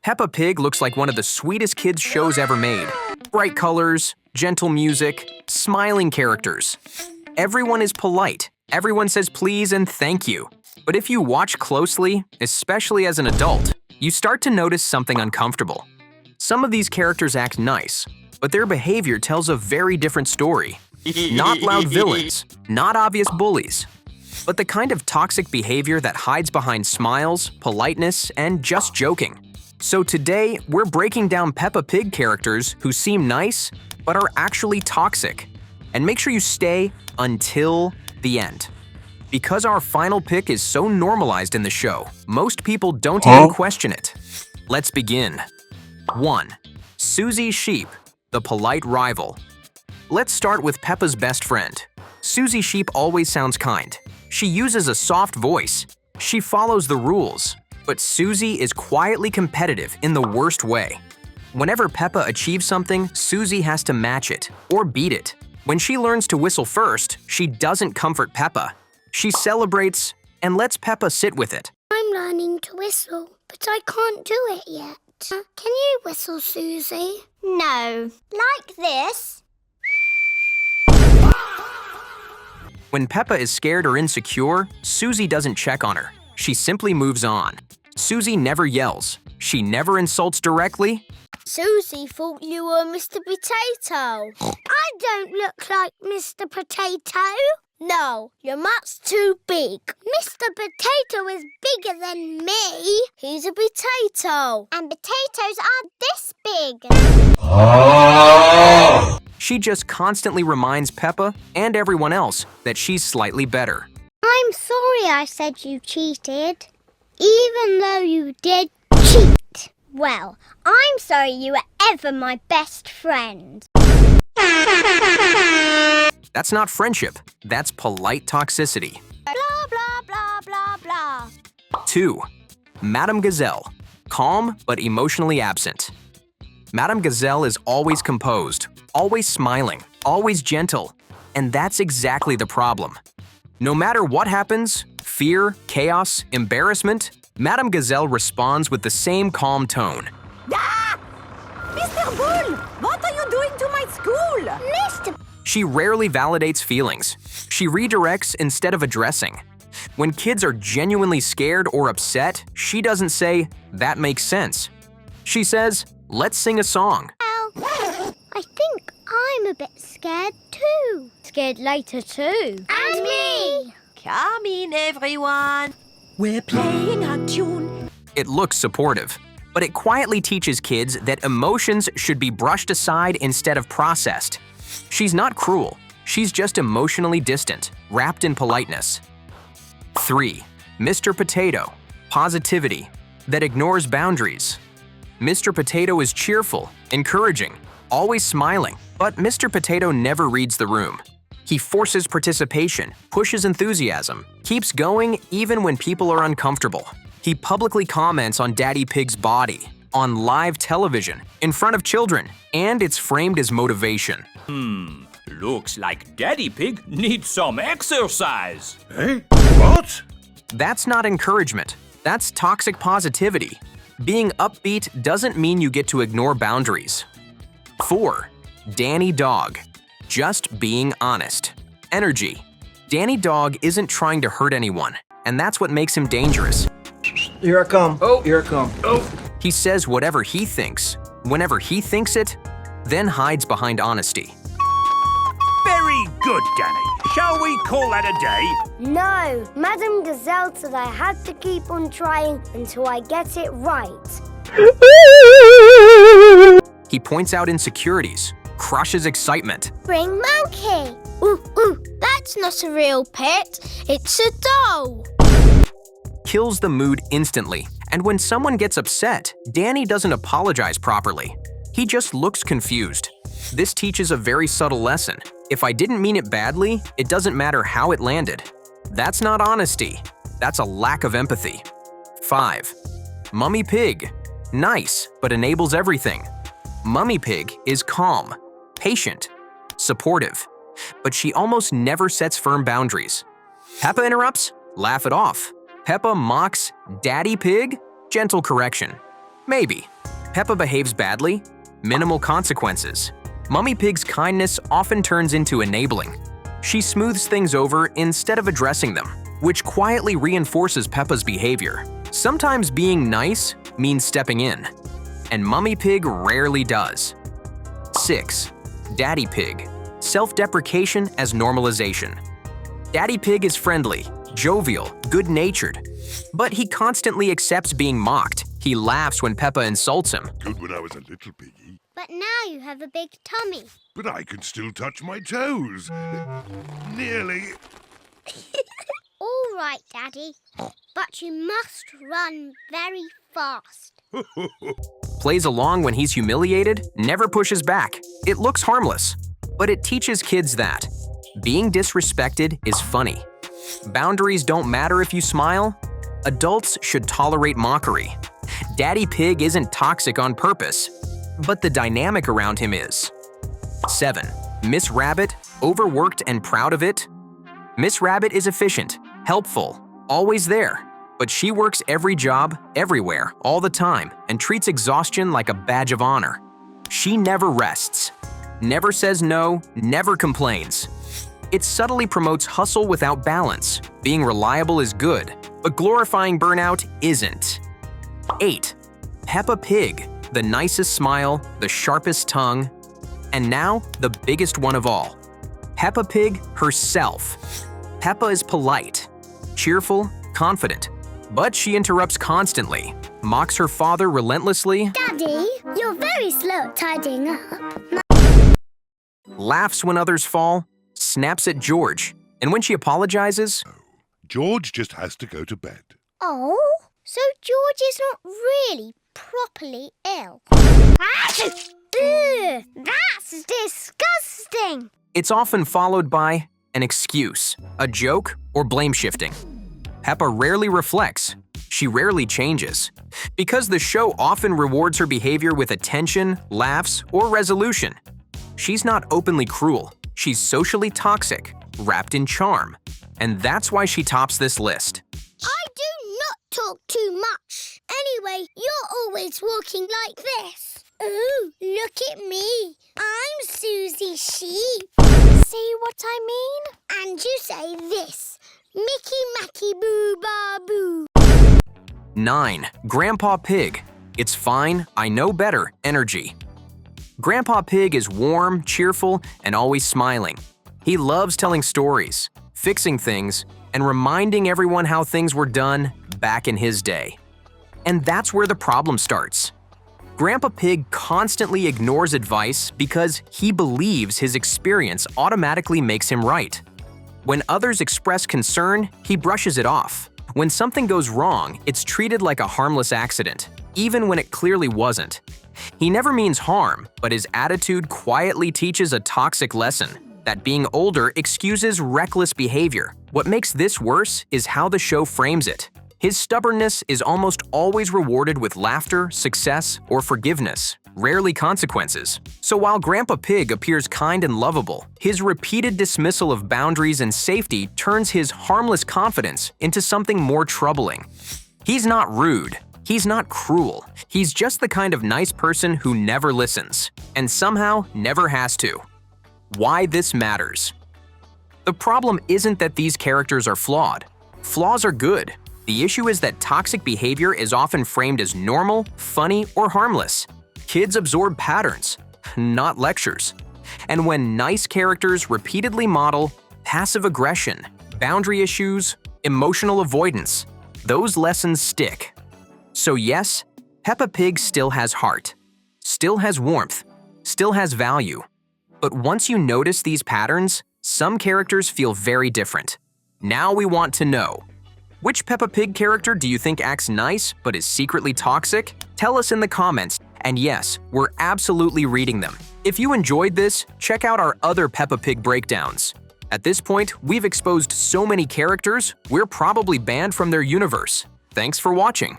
Peppa Pig looks like one of the sweetest kids' shows ever made. Bright colors, gentle music, smiling characters. Everyone is polite. Everyone says please and thank you. But if you watch closely, especially as an adult, you start to notice something uncomfortable. Some of these characters act nice, but their behavior tells a very different story. Not loud villains, not obvious bullies, but the kind of toxic behavior that hides behind smiles, politeness, and just joking. So today, we're breaking down Peppa Pig characters who seem nice, but are actually toxic. And make sure you stay until the end. Because our final pick is so normalized in the show, most people don't even question it. Let's begin. 1. Suzie Sheep, the polite rival. Let's start with Peppa's best friend. Suzie Sheep always sounds kind. She uses a soft voice. She follows the rules. But Suzie is quietly competitive in the worst way. Whenever Peppa achieves something, Suzie has to match it or beat it. When she learns to whistle first, she doesn't comfort Peppa. She celebrates and lets Peppa sit with it. I'm learning to whistle, but I can't do it yet. Can you whistle, Suzie? No. Like this? When Peppa is scared or insecure, Suzie doesn't check on her. She simply moves on. Suzie never yells. She never insults directly. Suzie thought you were Mr. Potato. I don't look like Mr. Potato. No, your mouth's too big. Mr. Potato is bigger than me. He's a potato. And potatoes aren't this big. She just constantly reminds Peppa and everyone else that she's slightly better. I'm sorry I said you cheated, even though you did cheat. Well, I'm sorry you were ever my best friend. That's not friendship. That's polite toxicity. Blah, blah, blah, blah, blah. 2. Madame Gazelle. Calm but emotionally absent. Madame Gazelle is always composed, always smiling, always gentle. And that's exactly the problem. No matter what happens, fear, chaos, embarrassment, Madame Gazelle responds with the same calm tone. Ah! Mr. Bull, what are you doing to my school? Mr. She rarely validates feelings. She redirects instead of addressing. When kids are genuinely scared or upset, she doesn't say, "That makes sense." She says, "Let's sing a song." Well, I think I'm a bit scared too. Scared later too. And me. Come in, everyone. We're playing a tune. It looks supportive, but it quietly teaches kids that emotions should be brushed aside instead of processed. She's not cruel. She's just emotionally distant, wrapped in politeness. 3. Mr. Potato. Positivity. That ignores boundaries. Mr. Potato is cheerful, encouraging, always smiling, but Mr. Potato never reads the room. He forces participation, pushes enthusiasm, keeps going even when people are uncomfortable. He publicly comments on Daddy Pig's body, on live television, in front of children, and it's framed as motivation. Looks like Daddy Pig needs some exercise. Eh? What? That's not encouragement. That's toxic positivity. Being upbeat doesn't mean you get to ignore boundaries. 4. Danny Dog. Just being honest. Energy. Danny Dog isn't trying to hurt anyone, and that's what makes him dangerous. Here I come. Oh, here I come. Oh. He says whatever he thinks, whenever he thinks it, then hides behind honesty. Very good, Danny. Shall we call that a day? No, Madame Gazelle said I had to keep on trying until I get it right. He points out insecurities, crushes excitement. Bring monkey. Ooh, that's not a real pet. It's a doll. Kills the mood instantly, and when someone gets upset, Danny doesn't apologize properly. He just looks confused. This teaches a very subtle lesson. If I didn't mean it badly, it doesn't matter how it landed. That's not honesty. That's a lack of empathy. 5. Mummy Pig. Nice, but enables everything. Mummy Pig is calm, patient, supportive, but she almost never sets firm boundaries. Peppa interrupts? Laugh it off. Peppa mocks Daddy Pig? Gentle correction. Maybe. Peppa behaves badly? Minimal consequences. Mummy Pig's kindness often turns into enabling. She smooths things over instead of addressing them, which quietly reinforces Peppa's behavior. Sometimes being nice means stepping in, and Mummy Pig rarely does. 6. Daddy Pig. Self-deprecation as normalization. Daddy Pig is friendly, jovial, good-natured, but he constantly accepts being mocked. He laughs when Peppa insults him. Good when I was a little piggy, But now you have a big tummy. but I can still touch my toes. Nearly. All right, Daddy. But you must run very fast. Plays along when he's humiliated, never pushes back. It looks harmless, but it teaches kids that being disrespected is funny. Boundaries don't matter if you smile. Adults should tolerate mockery. Daddy Pig isn't toxic on purpose, but the dynamic around him is. 7. Miss Rabbit, overworked and proud of it. Miss Rabbit is efficient, helpful, always there, but she works every job, everywhere, all the time, and treats exhaustion like a badge of honor. She never rests, never says no, never complains. It subtly promotes hustle without balance. Being reliable is good, but glorifying burnout isn't. 8. Peppa Pig, the nicest smile, the sharpest tongue, and now the biggest one of all. Peppa Pig herself. Peppa is polite, cheerful, confident, but she interrupts constantly, mocks her father relentlessly, Daddy, you're very slow at tidying up. laughs when others fall, snaps at George, and when she apologizes, George just has to go to bed. Oh? So George is not really properly ill. Ugh, that's disgusting. it's often followed by an excuse, a joke, or blame shifting. Peppa rarely reflects. She rarely changes. Because the show often rewards her behavior with attention, laughs, or resolution. She's not openly cruel. She's socially toxic, wrapped in charm. And that's why she tops this list. I do not talk too much. Anyway, you're always walking like this. Ooh, look at me. I'm Suzie Sheep. See what I mean? And you say this. Mickey Macky Boo Ba Boo. 9. Grandpa Pig. It's fine, I know better energy. Grandpa Pig is warm, cheerful, and always smiling. He loves telling stories, fixing things, and reminding everyone how things were done back in his day. And that's where the problem starts. Grandpa Pig constantly ignores advice because he believes his experience automatically makes him right. When others express concern, he brushes it off. When something goes wrong, it's treated like a harmless accident, even when it clearly wasn't. He never means harm, but his attitude quietly teaches a toxic lesson, that being older excuses reckless behavior. What makes this worse is how the show frames it. His stubbornness is almost always rewarded with laughter, success, or forgiveness, rarely consequences. So while Grandpa Pig appears kind and lovable, his repeated dismissal of boundaries and safety turns his harmless confidence into something more troubling. He's not rude. He's not cruel. He's just the kind of nice person who never listens, and somehow never has to. Why this matters. The problem isn't that these characters are flawed. Flaws are good. The issue is that toxic behavior is often framed as normal, funny, or harmless. Kids absorb patterns, not lectures. And when nice characters repeatedly model passive aggression, boundary issues, emotional avoidance, those lessons stick. So yes, Peppa Pig still has heart, still has warmth, still has value. But once you notice these patterns, some characters feel very different. Now we want to know, which Peppa Pig character do you think acts nice but is secretly toxic? Tell us in the comments, and yes, we're absolutely reading them. If you enjoyed this, check out our other Peppa Pig breakdowns. At this point, we've exposed so many characters, we're probably banned from their universe. Thanks for watching.